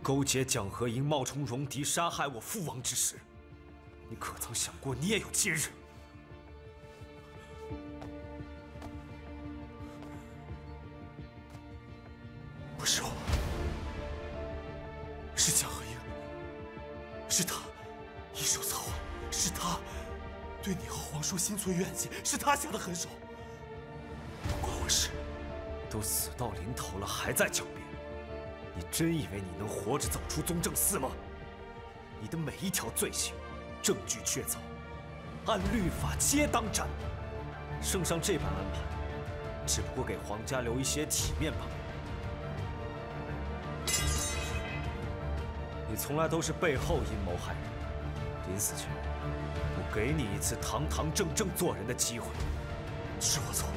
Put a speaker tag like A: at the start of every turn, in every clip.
A: 勾结蒋和营，冒充戎狄，杀害我父王之时，你可曾想过你也有今日？
B: 不是我，是蒋和英，是他一手策划，是他对你和皇叔心存怨气，是他下的狠手，不关我事。
A: 都死到临头了，还在狡辩？你真以为你能活着走出宗正寺吗？你的每一条罪行，证据确凿，按律法皆当斩。圣上这般安排，只不过给皇家留一些体面罢了。你从来都是背后阴谋害人，临死前，我给你一次堂堂正正做人的机会。
B: 是我错。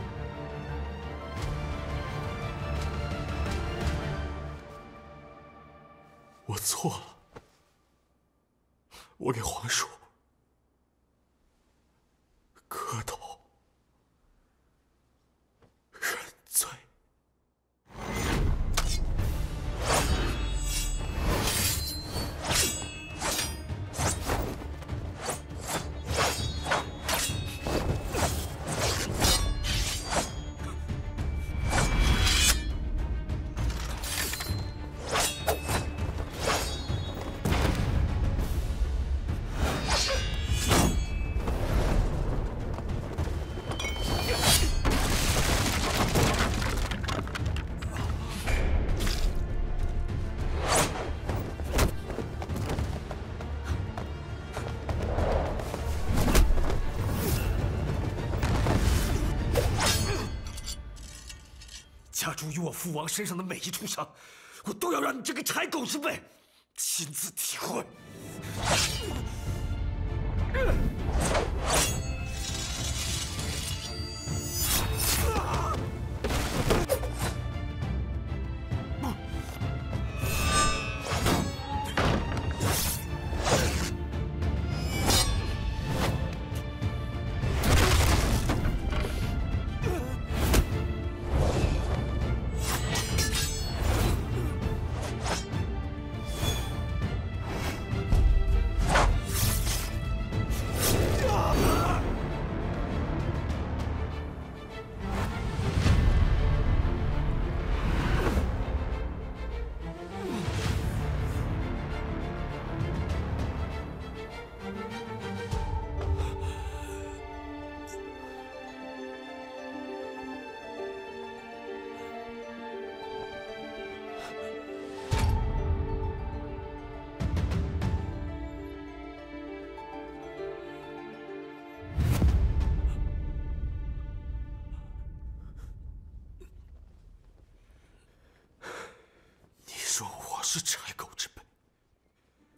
B: 我错了，我给皇叔磕头认罪。
A: 家主于我父王身上的每一处伤，我都要让你这个豺狗之辈亲自体会。
B: 是豺狗之辈，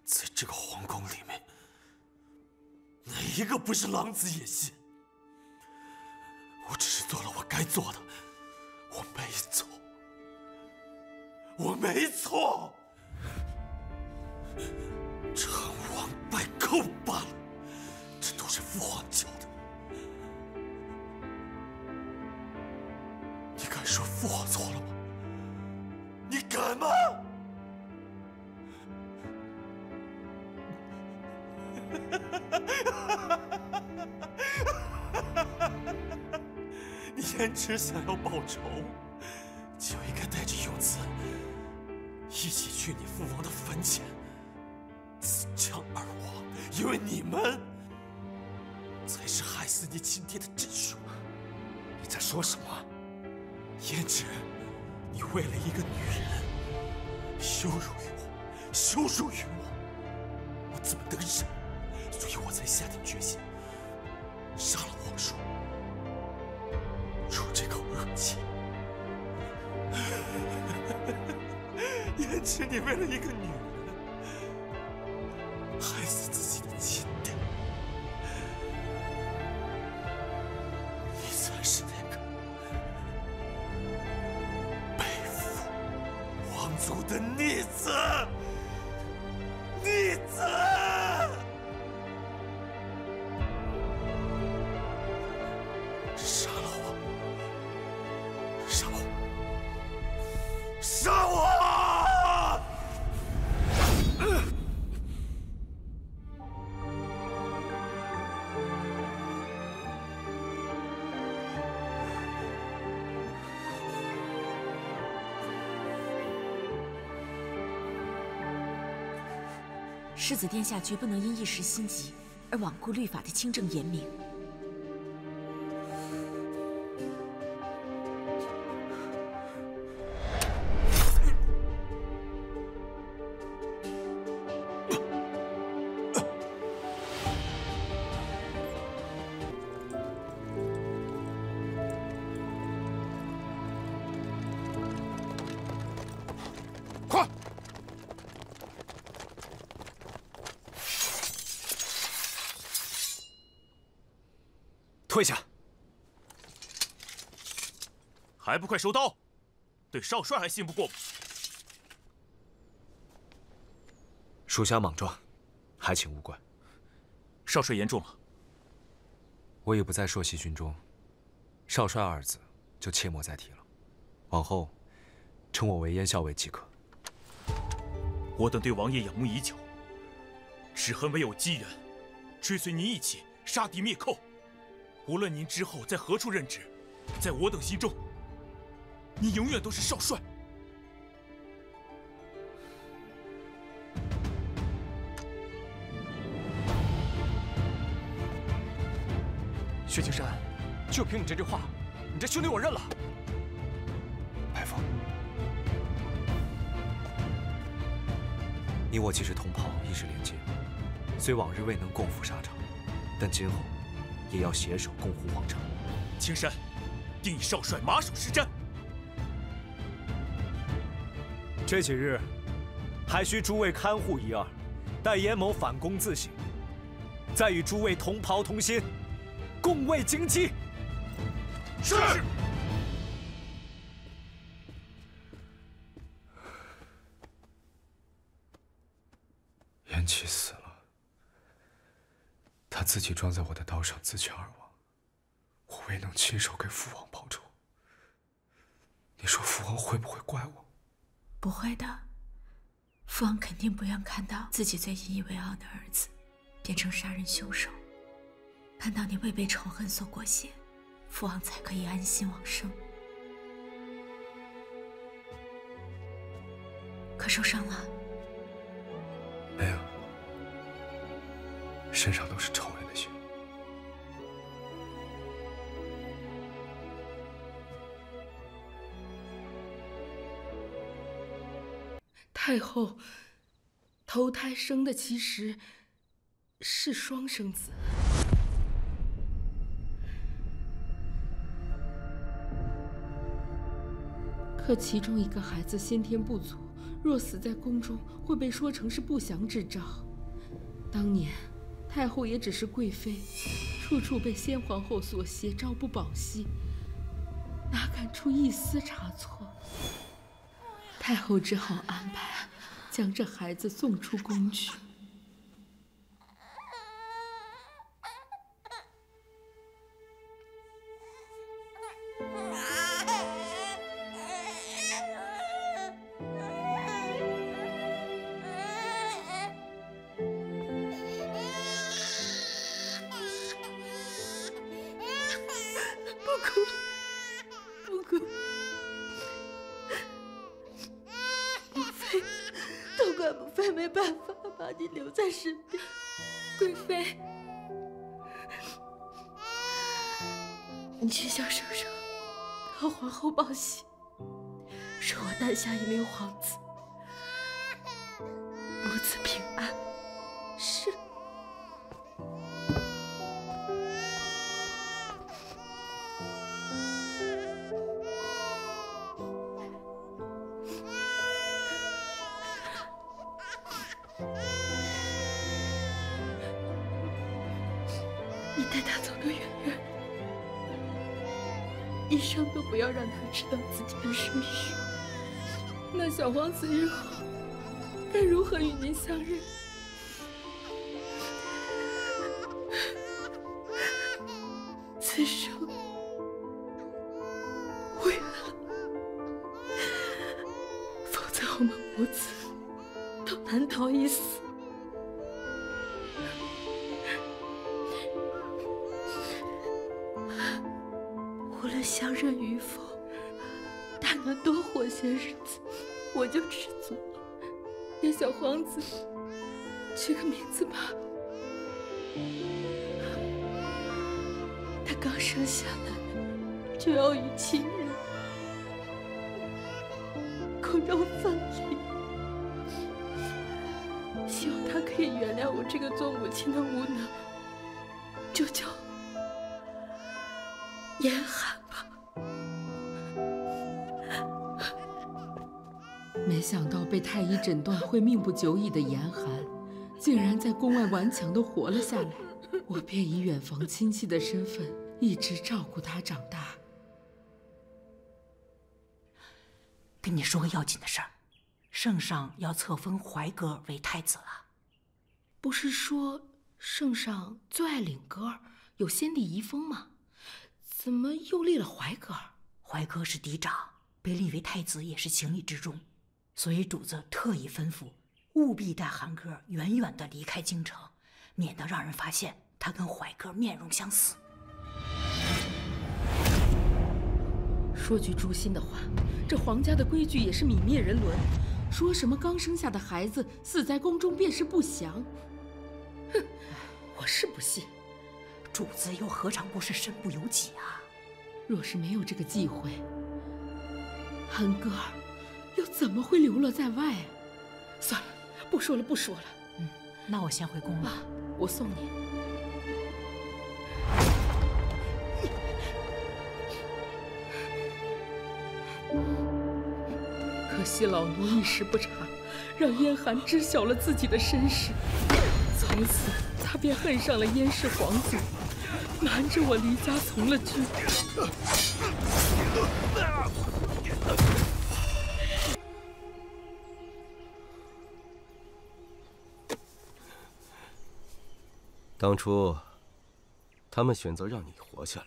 B: 在这个皇宫里面，哪一个不是狼子野心？我只是做了我该做的，我没错，我没错。成王败寇罢了，这都是父皇教的。你敢说父皇错了吗？你敢吗？你胭脂想要报仇，就应该带着永慈一起去你父王的坟前自降而亡，因为你们才是害死你亲爹的真凶。
A: 你在说什么？
B: 胭脂，你为了一个女人羞辱于我，羞辱于我，我怎么能忍？所以我才下定决心杀了皇叔，出这口恶气。胭脂，你为了一个女人害死自己的亲爹，你才是那个背负皇族的逆子！逆子！杀了我！杀我！杀我！
C: 世子殿下绝不能因一时心急而罔顾律法的清正严明。
A: 退下！
B: 还不快收刀！对少帅还信不过吗？
A: 属下莽撞，还请勿怪。
B: 少帅言重了。
A: 我已不在朔溪军中，少帅二字就切莫再提了。往后，称我为燕校尉即可。
B: 我等对王爷仰慕已久，只恨未有机缘，追随您一起杀敌灭寇。无论您之后在何处任职，在我等心中，您永远都是少帅。
D: 薛青山，就凭你这句话，你这兄弟我认了。
A: 白凤，你我既是同袍，亦是连结，虽往日未能共赴沙场，但今后也要携手共护皇城。
B: 青山，定以少帅马首是瞻。
A: 这几日，还需诸位看护一二，待严某反攻自省，再与诸位同袍同心，共卫京畿。
B: 是。
A: 延琪死了，他自己撞在我的刀上，自尽而亡。我未能亲手给父王报仇，你说父王会不会怪我？
C: 不会的，父王肯定不愿看到自己最引以为傲的儿子变成杀人凶手。看到你未被仇恨所裹挟，父王才可以安心往生。可受伤了？
A: 没有，身上都是仇人的血。
E: 太后投胎生的其实是双生子。可其中一个孩子先天不足，若死在宫中，会被说成是不祥之兆。当年太后也只是贵妃，处处被先皇后所挟，朝不保夕，哪敢出一丝差错？太后只好安排将这孩子送出宫去。没办法把你留在身边，贵妃，你去向圣上和皇后报喜，说我诞下一名皇子，母子平安。是。你带他走得远远的，一生都不要让他知道自己的身世。那小皇子日后该如何与您相认？此生为了，否则我们母子都难逃一死。无论相认与否，但能多活些日子，我就知足了。给小皇子这个名字吗？他刚生下来就要与亲人空中分离，希望他可以原谅我这个做母亲的无能，就叫严寒吧。没想到被太医诊断会命不久矣的严寒，竟然在宫外顽强地活了下来。我便以远房亲戚的身份，一直照顾他长大。
F: 跟你说个要紧的事儿，圣上要册封怀哥为太子了。
E: 不是说圣上最爱领哥儿，有先帝遗风吗？怎么又立了怀哥儿？
F: 怀哥是嫡长，被立为太子也是情理之中，所以主子特意吩咐，务必带寒哥远远地离开京城，免得让人发现他跟怀哥面容相似。
E: 说句诛心的话，这皇家的规矩也是泯灭人伦，说什么刚生下的孩子死在宫中便是不祥。哼，我是不信。
F: 主子又何尝不是身不由己啊？
E: 若是没有这个忌讳，寒哥儿又怎么会流落在外啊？算了，不说了，不说了。
F: 那我先回宫了。
E: 我送你。可惜老奴一时不察，让燕寒知晓了自己的身世，从此他便恨上了燕氏皇族，瞒着我离家从了军。
A: 当初，他们选择让你活下来，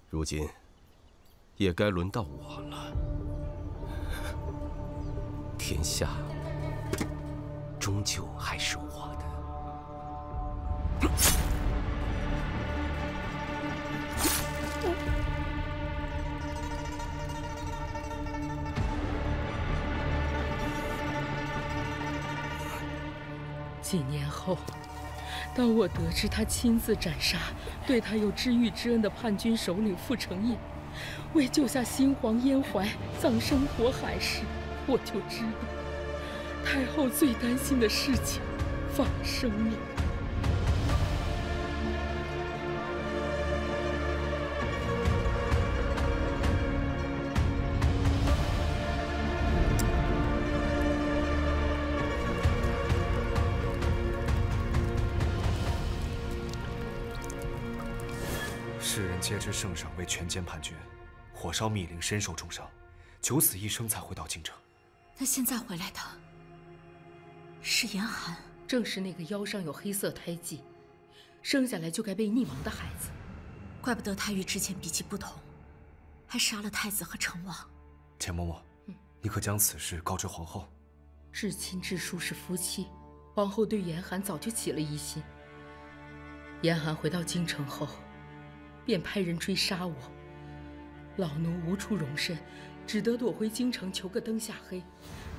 A: 如今，也该轮到我了。天下，终究还是我的。
E: 几年后，当我得知他亲自斩杀对他有知遇之恩的叛军首领傅承业，为救下新皇燕怀葬身火海时，我就知道太后最担心的事情发生了。
A: 世人皆知圣上为权奸叛军，火烧密陵，身受重伤，九死一生才回到京城。
C: 那现在回来的是严寒，
E: 正是那个腰上有黑色胎记，生下来就该被溺亡的孩子。
C: 怪不得他与之前笔记不同，还杀了太子和成王。
A: 钱嬷嬷，你可将此事告知皇后？
E: 至亲至疏是夫妻，皇后对严寒早就起了疑心。严寒回到京城后，便派人追杀我，老奴无处容身，只得躲回京城求个灯下黑。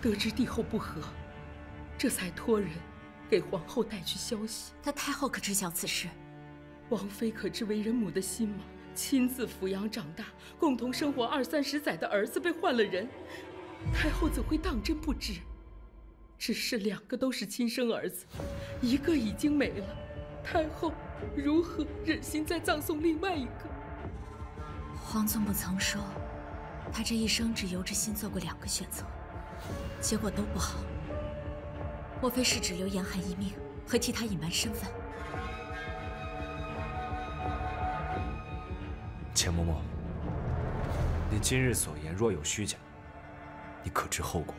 E: 得知帝后不和，这才托人给皇后带去消息。
C: 那太后可知晓此事？
E: 王妃可知为人母的心吗？亲自抚养长大，共同生活20-30载的儿子被换了人，太后怎会当真不知？只是2个都是亲生儿子，一个已经没了，太后如何忍心再葬送另外一个？
C: 皇祖母曾说，她这一生只由着心做过2个选择，结果都不好。莫非是只留严寒一命，和替他隐瞒身份？
A: 钱嬷嬷，你今日所言若有虚假，你可知后果？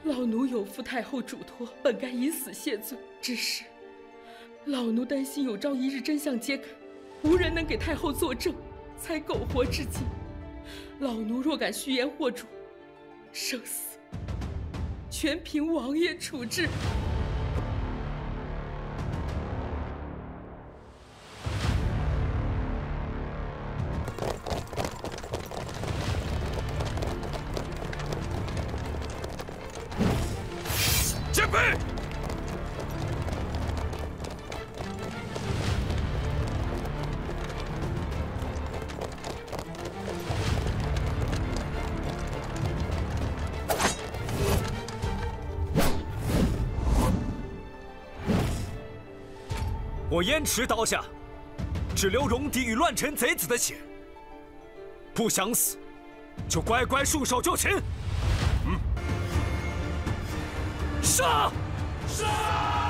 E: 老奴有负太后嘱托，本该以死谢罪，只是老奴担心有朝一日真相揭开，无人能给太后作证，才苟活至今。老奴若敢虚言惑主，生死全凭王爷处置。
A: 备！我燕池刀下，只留戎狄与乱臣贼子的血。不想死，就乖乖束手就擒。上！上！